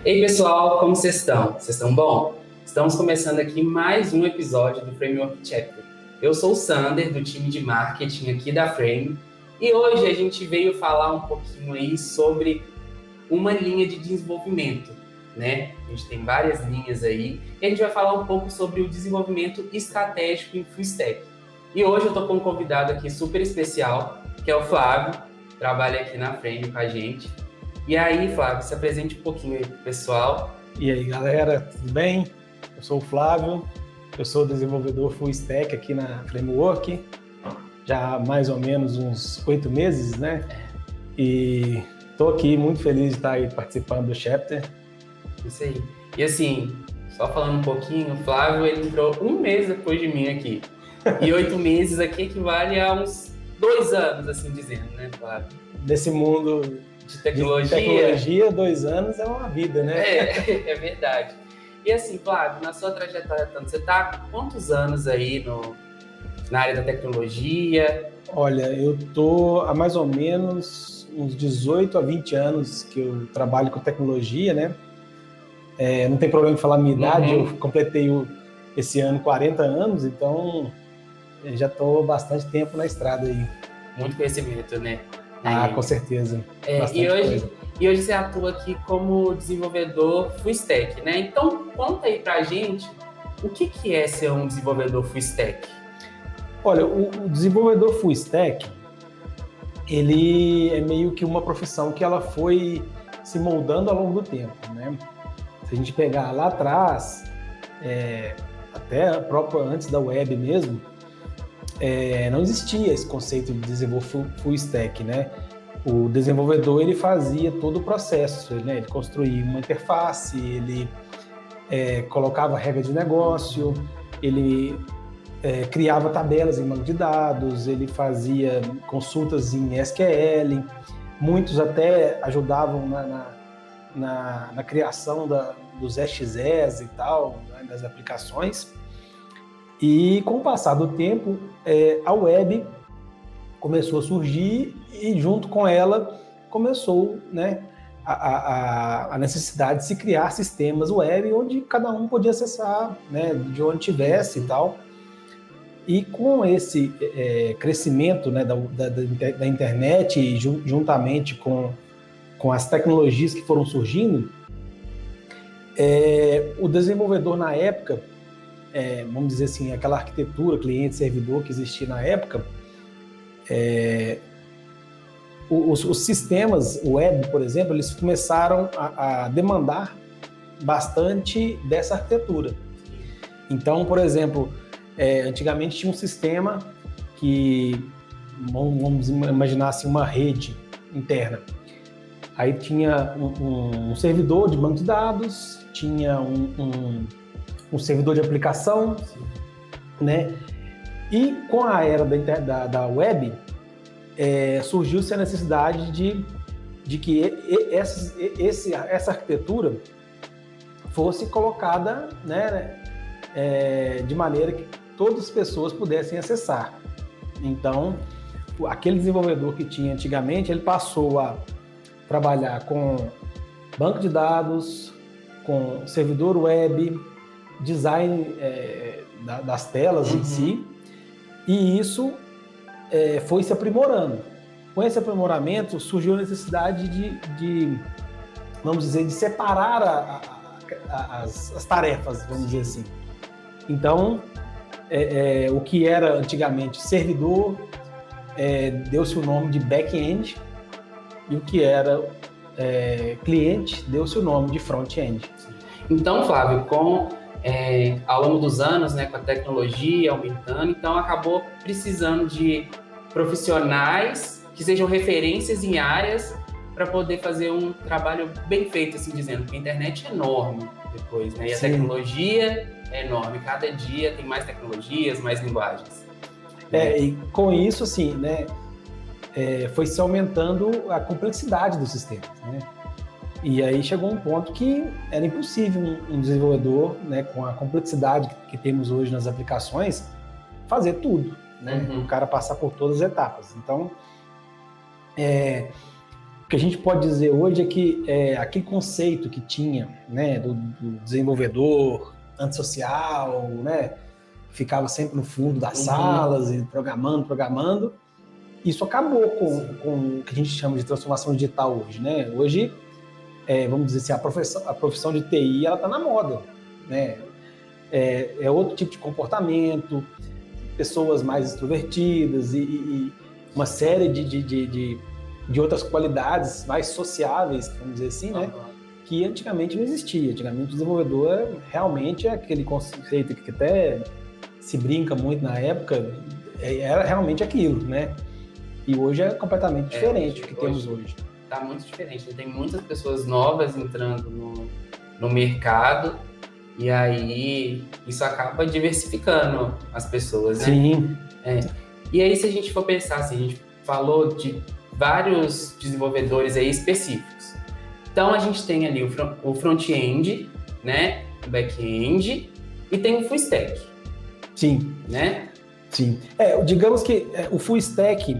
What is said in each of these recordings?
Ei pessoal, como vocês estão? Vocês estão bom? Estamos começando aqui mais um episódio do Framework Chapter. Eu sou o Sander, do time de marketing aqui da Frame, e hoje a gente veio falar um pouquinho aí sobre uma linha de desenvolvimento, né? A gente tem várias linhas aí, e a gente vai falar um pouco sobre o desenvolvimento estratégico em Full Stack. E hoje eu estou com um convidado aqui super especial, que é o Flávio, que trabalha aqui na Frame com a gente. E aí, Flávio, se apresente um pouquinho aí pro pessoal. E aí, galera, tudo bem? Eu sou o Flávio, eu sou desenvolvedor Full Stack aqui na Framework, já há mais ou menos uns 8 meses, né? E estou aqui muito feliz de estar aí participando do Chapter. Isso aí. E assim, só falando um pouquinho, o Flávio, ele entrou um mês depois de mim aqui. E 8 meses aqui equivale a uns 2 anos, assim dizendo, né, Flávio? Nesse mundo de tecnologia, 2 anos é uma vida, né? É verdade. E assim, Flávio, na sua trajetória, você está há quantos anos aí na área da tecnologia? Olha, eu tô há mais ou menos uns 18 a 20 anos que eu trabalho com tecnologia, né? Não tem problema em falar a minha idade, eu completei esse ano 40 anos, então já estou bastante tempo na estrada aí. Muito conhecimento, né? Com certeza. E hoje você atua aqui como desenvolvedor Full Stack, né? Então, conta aí pra gente o que é ser um desenvolvedor Full Stack. Olha, o desenvolvedor Full Stack, ele é meio que uma profissão que ela foi se moldando ao longo do tempo, né? Se a gente pegar lá atrás, até antes da web mesmo, não existia esse conceito de desenvolver full stack, né? O desenvolvedor, ele fazia todo o processo, né? Ele construía uma interface, ele colocava regras de negócio, ele criava tabelas em banco de dados, ele fazia consultas em SQL, muitos até ajudavam na criação dos EXEs e tal, né, das aplicações. E com o passar do tempo, a web começou a surgir e junto com ela começou, né, a necessidade de se criar sistemas web onde cada um podia acessar, né, de onde tivesse e tal. E com esse crescimento, né, da internet e juntamente com as tecnologias que foram surgindo, o desenvolvedor na época, vamos dizer assim, aquela arquitetura cliente-servidor que existia na época, os sistemas web, por exemplo, eles começaram a demandar bastante dessa arquitetura. Então, por exemplo, antigamente tinha um sistema que, vamos imaginar assim, uma rede interna. Aí tinha um servidor de banco de dados, tinha um servidor de aplicação, né? E com a era da web, surgiu-se a necessidade de que essa arquitetura fosse colocada, né, de maneira que todas as pessoas pudessem acessar. Então, aquele desenvolvedor que tinha antigamente, ele passou a trabalhar com banco de dados, com servidor web, design das telas em si, e isso foi se aprimorando. Com esse aprimoramento, surgiu a necessidade de vamos dizer, de separar as tarefas, vamos dizer assim. Então, o que era antigamente servidor, deu-se o nome de back-end, e o que era cliente, deu-se o nome de front-end. Então, Flávio, ao longo dos anos, né, com a tecnologia aumentando, então acabou precisando de profissionais que sejam referências em áreas para poder fazer um trabalho bem feito, assim dizendo, porque a internet é enorme depois, né? E a tecnologia é enorme, cada dia tem mais tecnologias, mais linguagens. E com isso, assim, né, foi se aumentando a complexidade dos sistemas, né? E aí chegou um ponto que era impossível um desenvolvedor, né, com a complexidade que temos hoje nas aplicações, fazer tudo, né? O cara passar por todas as etapas. Então, O que a gente pode dizer hoje é que aquele conceito que tinha, né, do desenvolvedor antissocial, né, ficava sempre no fundo das salas e programando, isso acabou com o que a gente chama de transformação digital hoje, né? Hoje, vamos dizer assim, a profissão de TI, ela está na moda, né? É outro tipo de comportamento, pessoas mais extrovertidas e uma série de outras qualidades mais sociáveis, vamos dizer assim, né? Que antigamente não existia. Antigamente o desenvolvedor realmente é aquele conceito que até se brinca muito na época, era realmente aquilo, né? E hoje é completamente diferente o que temos hoje. Está muito diferente. Tem muitas pessoas novas entrando no mercado e aí isso acaba diversificando as pessoas, né? Sim. E aí, se a gente for pensar assim, a gente falou de vários desenvolvedores aí específicos. Então, a gente tem ali o front-end, né? O back-end e tem o full stack. Sim. Né? Sim. Digamos que o full stack,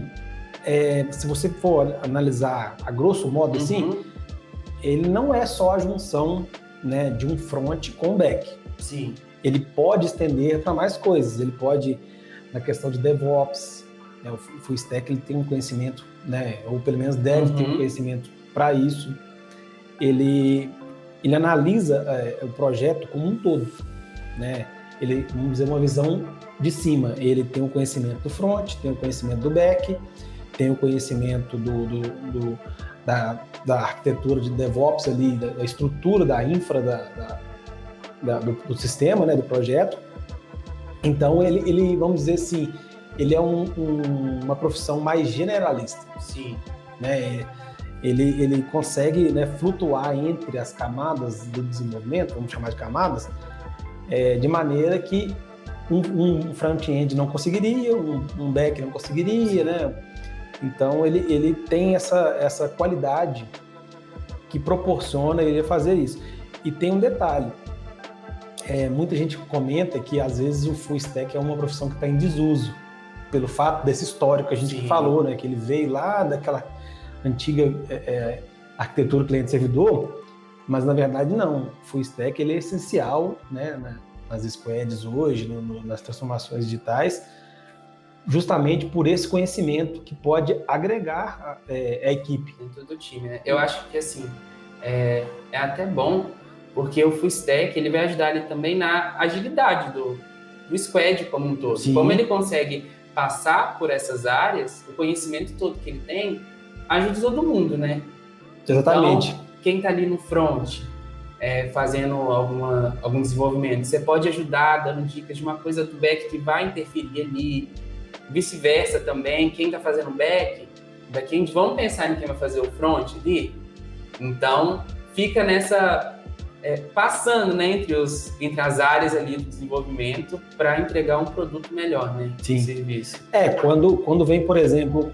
se você for analisar a grosso modo assim, ele não é só a junção, né, de um front com um back. Sim. Ele pode estender para mais coisas. Ele pode, na questão de DevOps, né, o full stack ele tem um conhecimento, né, ou pelo menos deve ter um conhecimento para isso. Ele analisa o projeto como um todo, né? Ele, vamos dizer, uma visão de cima. Ele tem o conhecimento do front, tem o conhecimento do back, tem o conhecimento da arquitetura de DevOps ali, da estrutura, da infra do sistema, né, do projeto. Então, ele, vamos dizer assim, ele é uma profissão mais generalista. Sim. Né? Ele consegue, né, flutuar entre as camadas do desenvolvimento, vamos chamar de camadas, de maneira que um front-end não conseguiria, um back não conseguiria, né? Então, ele tem essa qualidade que proporciona ele fazer isso. E tem um detalhe, muita gente comenta que, às vezes, o full stack é uma profissão que está em desuso, pelo fato desse histórico que a gente falou, né? Que ele veio lá daquela antiga arquitetura cliente-servidor, mas, na verdade, não. O full stack ele é essencial, né, nas squads hoje, nas transformações digitais, justamente por esse conhecimento que pode agregar a equipe. Dentro do time, né? Eu acho que, assim, é até bom, porque o full stack ele vai ajudar ali também na agilidade do squad como um todo. Sim. Como ele consegue passar por essas áreas, o conhecimento todo que ele tem ajuda todo mundo, né? Exatamente. Então, quem está ali no front, fazendo algum desenvolvimento, você pode ajudar dando dicas de uma coisa do back que vai interferir ali, vice-versa também. Quem está fazendo back-end, vamos pensar em quem vai fazer o front ali. Então, fica nessa... passando, né, entre as áreas ali do desenvolvimento para entregar um produto melhor, né? Sim. Serviço. Quando vem, por exemplo,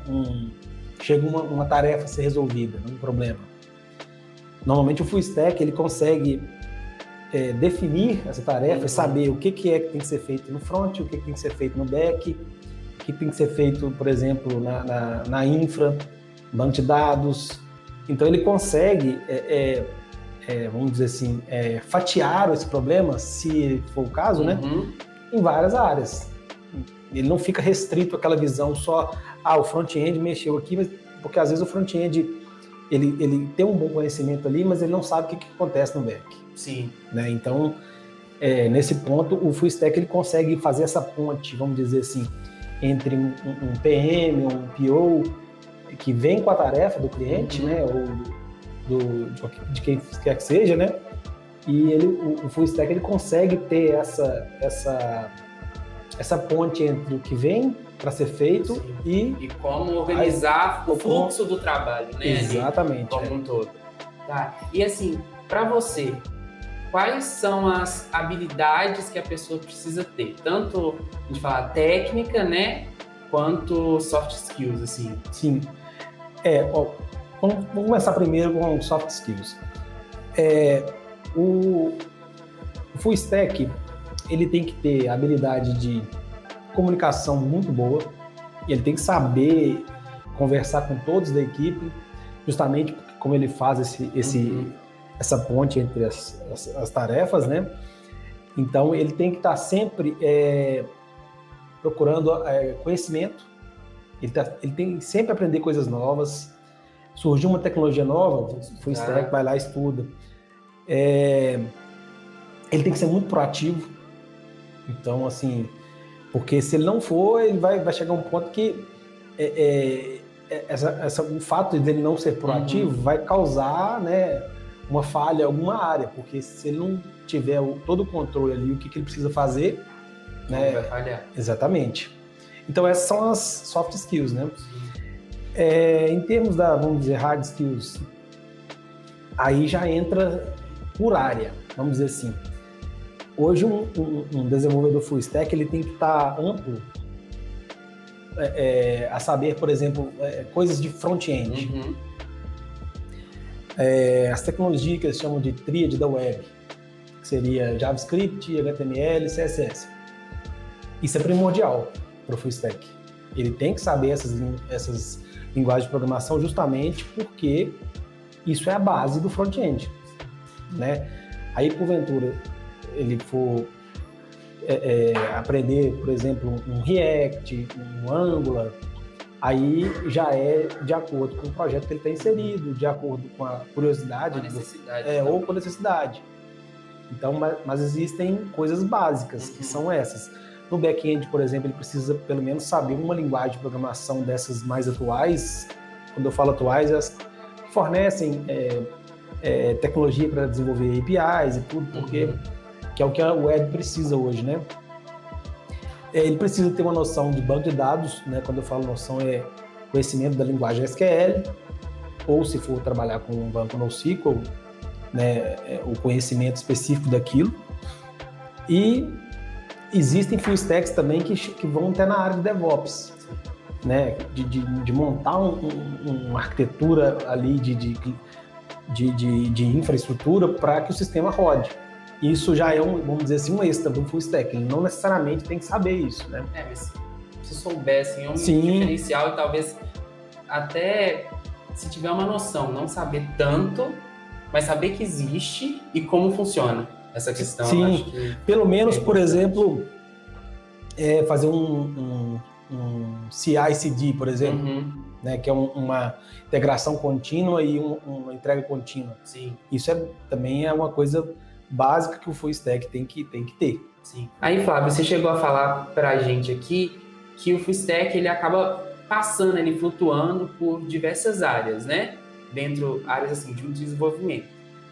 chega uma tarefa a ser resolvida, um problema. Normalmente o full stack ele consegue definir essa tarefa e saber o que tem que ser feito no front, o que tem que ser feito no back, o que tem que ser feito, por exemplo, na infra, banco de dados. Então ele consegue, vamos dizer assim, fatiar esse problema, se for o caso, né, em várias áreas. Ele não fica restrito àquela visão só, o front-end mexeu aqui, mas, porque às vezes o front-end ele tem um bom conhecimento ali, mas ele não sabe o que acontece no back. Sim. Né? Então, nesse ponto, o full stack ele consegue fazer essa ponte, vamos dizer assim, entre um PM, um PO, que vem com a tarefa do cliente, né, ou de quem quer que seja, né? E o full stack ele consegue ter essa ponte entre o que vem para ser feito. Sim. E como organizar o fluxo do trabalho, né? Exatamente. Ali, como um todo. Tá. E assim, para você, quais são as habilidades que a pessoa precisa ter? Tanto a gente fala técnica, né? Quanto soft skills, assim. Sim. Vamos começar primeiro com soft skills. O full stack ele tem que ter habilidade de comunicação muito boa, ele tem que saber conversar com todos da equipe, justamente porque como ele faz essa ponte entre as tarefas, né? Então, ele tem que estar sempre procurando conhecimento, ele tem que sempre aprender coisas novas. Surgiu uma tecnologia nova, o full stack vai lá e estuda. Ele tem que ser muito proativo. Então, assim, porque se ele não for, ele vai chegar a um ponto que o fato dele não ser proativo vai causar, né, uma falha em alguma área, porque se ele não tiver todo o controle ali, o que ele precisa fazer, né, vai falhar. Exatamente. Então essas são as soft skills, né? Em termos vamos dizer, hard skills, aí já entra por área, vamos dizer assim. Hoje um desenvolvedor full stack ele tem que estar amplo a saber, por exemplo, coisas de front-end. As tecnologias que eles chamam de tríade da web, que seria JavaScript, HTML, CSS. Isso é primordial para o full stack. Ele tem que saber essas linguagens de programação justamente porque isso é a base do front-end, né? Aí, porventura, ele for aprender, por exemplo, um React, um Angular, aí já é de acordo com o projeto que ele está inserido, de acordo com a curiosidade. Com a necessidade. Ou com a necessidade. Então, mas existem coisas básicas, que são essas. No back-end, por exemplo, ele precisa pelo menos saber uma linguagem de programação dessas mais atuais. Quando eu falo atuais, elas fornecem tecnologia para desenvolver APIs e tudo, porque que é o que a web precisa hoje, né? Ele precisa ter uma noção de banco de dados, né? Quando eu falo noção, é conhecimento da linguagem SQL, ou se for trabalhar com um banco NoSQL, né? O conhecimento específico daquilo. E existem full stacks também que vão até na área de DevOps, né? De montar uma arquitetura ali de infraestrutura para que o sistema rode. Isso já é vamos dizer assim, um extra do full stack. Ele não necessariamente tem que saber isso, né? Mas se soubessem, é um diferencial e talvez até se tiver uma noção, não saber tanto, mas saber que existe e como funciona essa questão. Sim, acho que pelo menos, por exemplo, fazer um CI/CD, por exemplo, né, que é uma integração contínua e uma entrega contínua. Sim. Isso também é uma coisa básica que o full stack tem que ter. Sim. Aí, Flávio, você chegou a falar pra gente aqui que o full stack ele acaba passando, ele flutuando por diversas áreas, né? Dentro áreas assim de um desenvolvimento.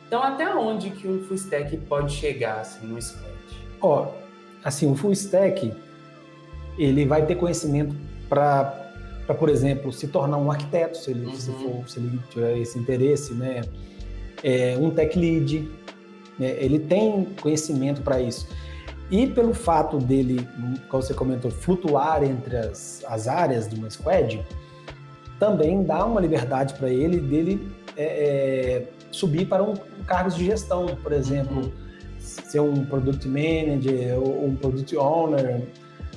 Então, até onde que um full stack pode chegar assim no squad? Assim, o full stack ele vai ter conhecimento para, por exemplo, se tornar um arquiteto, se ele tiver esse interesse, né? Um tech lead, né? Ele tem conhecimento para isso. E pelo fato dele, como você comentou, flutuar entre as áreas de uma squad, também dá uma liberdade para ele dele subir para cargos de gestão, por exemplo, ser um product manager ou um product owner,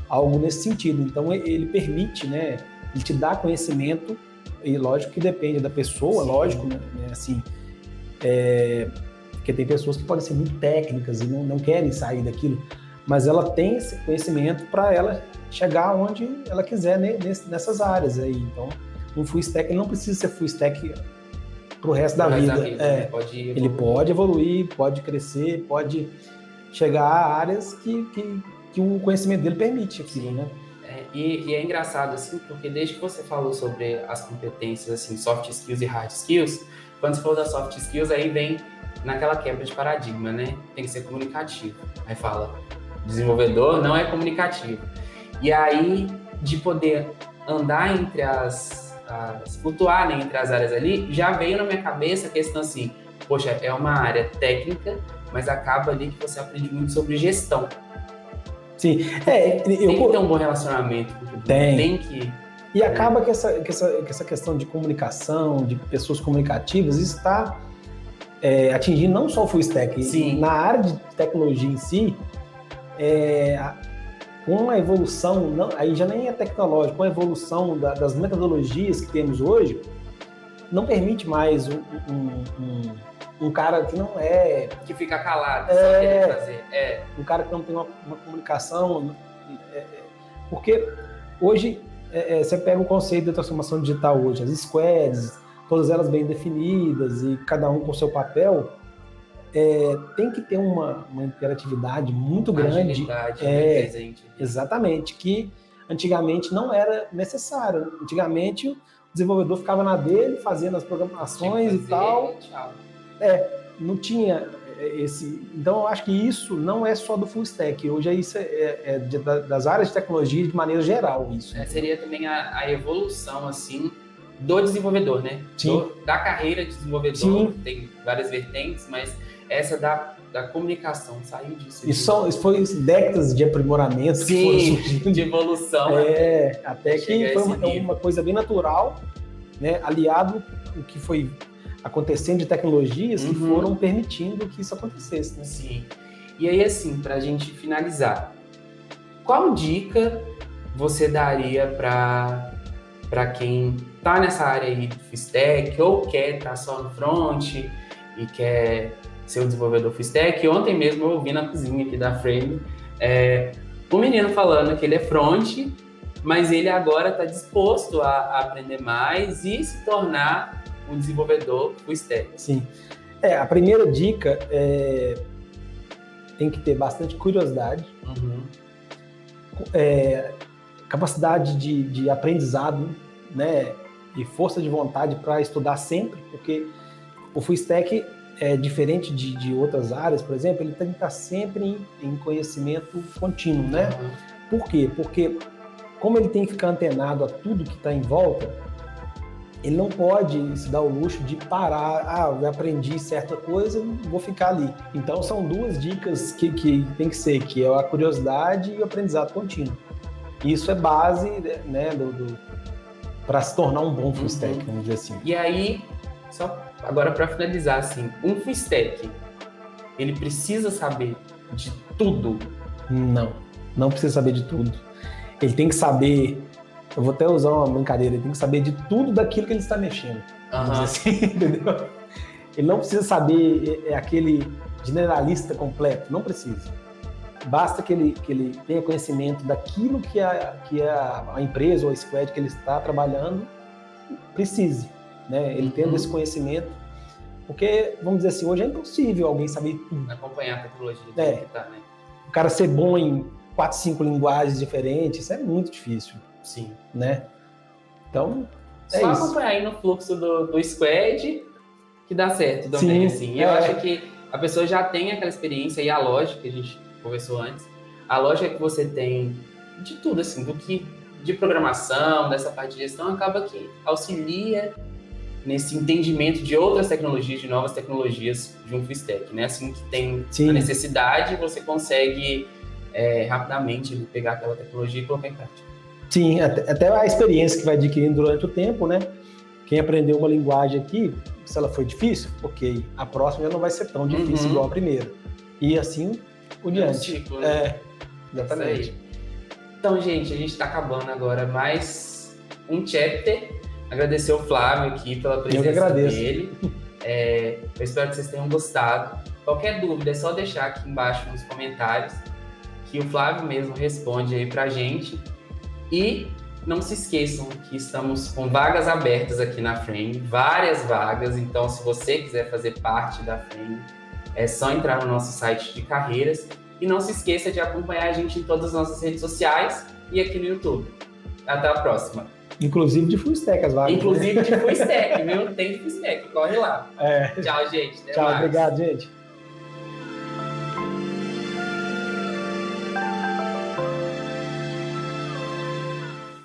algo nesse sentido. Então ele permite, né? Ele te dá conhecimento, e lógico que depende da pessoa, lógico, né? Assim, porque tem pessoas que podem ser muito técnicas e não querem sair daquilo, mas ela tem esse conhecimento para ela chegar onde ela quiser, né? nessas áreas aí. Então, um full stack ele não precisa ser full stack para o resto da vida. Ele pode evoluir, pode crescer, pode chegar a áreas que o conhecimento dele permite aquilo, né? E é engraçado, assim, porque desde que você falou sobre as competências, assim, soft skills e hard skills, quando você falou das soft skills, aí vem naquela quebra de paradigma, né? Tem que ser comunicativo. Aí fala, desenvolvedor não é comunicativo. E aí, de poder andar entre flutuar, né, entre as áreas ali, já veio na minha cabeça a questão assim, poxa, é uma área técnica, mas acaba ali que você aprende muito sobre gestão. Sim. Tem que ter um bom relacionamento com o público. Tem que... E acaba que essa questão de comunicação, de pessoas comunicativas, isso está atingindo não só o full stack. Sim. Na área de tecnologia em si, com a evolução, aí já nem é tecnológico, com a evolução das metodologias que temos hoje, não permite mais um cara que não é... Que fica calado, só querer fazer. Um cara que não tem uma comunicação... porque hoje, você pega o conceito da transformação digital hoje, as squads, todas elas bem definidas e cada um com o seu papel, tem que ter uma interatividade muito grande. Presente. Exatamente, que antigamente não era necessário. Antigamente o desenvolvedor ficava na dele, fazendo as programações e tal. Tchau. Não tinha esse... Então eu acho que isso não é só do full stack. Hoje isso das áreas de tecnologia de maneira geral. Isso. Seria também a evolução, assim, do desenvolvedor, né? Sim. Da carreira de desenvolvedor. Sim. Tem várias vertentes, mas essa da comunicação saiu disso. Isso foi décadas de aprimoramento que foram surgindo. De evolução. Até que foi uma coisa bem natural, né? Aliado o que foi acontecendo de tecnologias que foram permitindo que isso acontecesse, né? Sim. E aí, assim, pra gente finalizar, qual dica você daria para quem tá nessa área aí do full stack ou quer estar só no front e quer ser um desenvolvedor full stack? Ontem mesmo eu ouvi na cozinha aqui da Frame um menino falando que ele é front, mas ele agora está disposto a aprender mais e se tornar um desenvolvedor full stack. Sim. A primeira dica tem que ter bastante curiosidade, capacidade de aprendizado, né, e força de vontade para estudar sempre, porque o full stack é diferente de outras áreas, por exemplo, ele tem que estar sempre em conhecimento contínuo, né? Por quê? Porque como ele tem que ficar antenado a tudo que está em volta, ele não pode se dar o luxo de parar, eu aprendi certa coisa, vou ficar ali. Então são duas dicas que tem que ser, que é a curiosidade e o aprendizado contínuo. Isso é base, né, para se tornar um bom full stack, vamos dizer assim. E aí, só agora para finalizar, assim, um full stack, ele precisa saber de tudo? Não precisa saber de tudo. Ele tem que saber, eu vou até usar uma brincadeira, ele tem que saber de tudo daquilo que ele está mexendo. Vamos dizer assim, entendeu? Ele não precisa saber aquele generalista completo, não precisa. Basta que ele tenha conhecimento daquilo que a empresa ou a squad que ele está trabalhando precise, né? Ele tendo esse conhecimento, porque, vamos dizer assim, hoje é impossível alguém saber tudo. Acompanhar a tecnologia que tá, né? O cara ser bom em 4, 5 linguagens diferentes, isso é muito difícil. Sim. Né? Então, só acompanhar aí no fluxo do squad que dá certo também, assim. Eu acho que a pessoa já tem aquela experiência e a lógica que a gente conversou antes, a lógica que você tem de tudo, assim, de programação, dessa parte de gestão, acaba que auxilia nesse entendimento de outras tecnologias, de novas tecnologias de um full stack, né? Assim que tem a necessidade, você consegue rapidamente pegar aquela tecnologia e colocar em prática. Sim, até a experiência que vai adquirindo durante o tempo, né? Quem aprendeu uma linguagem aqui, se ela foi difícil, ok, a próxima já não vai ser tão difícil igual a primeira. E assim por diante. Ciclo, né? Exatamente. Então, gente, a gente está acabando agora mais um chapter. Agradecer ao Flávio aqui pela presença dele. Eu espero que vocês tenham gostado. Qualquer dúvida é só deixar aqui embaixo nos comentários, que o Flávio mesmo responde aí pra gente. E não se esqueçam que estamos com vagas abertas aqui na Frame, várias vagas. Então, se você quiser fazer parte da Frame, é só entrar no nosso site de carreiras. E não se esqueça de acompanhar a gente em todas as nossas redes sociais e aqui no YouTube. Até a próxima. Inclusive de full stack as vagas. Inclusive de full stack, viu? Tem de full stack, corre lá. Tchau, gente. Até Tchau, mais. Obrigado, gente.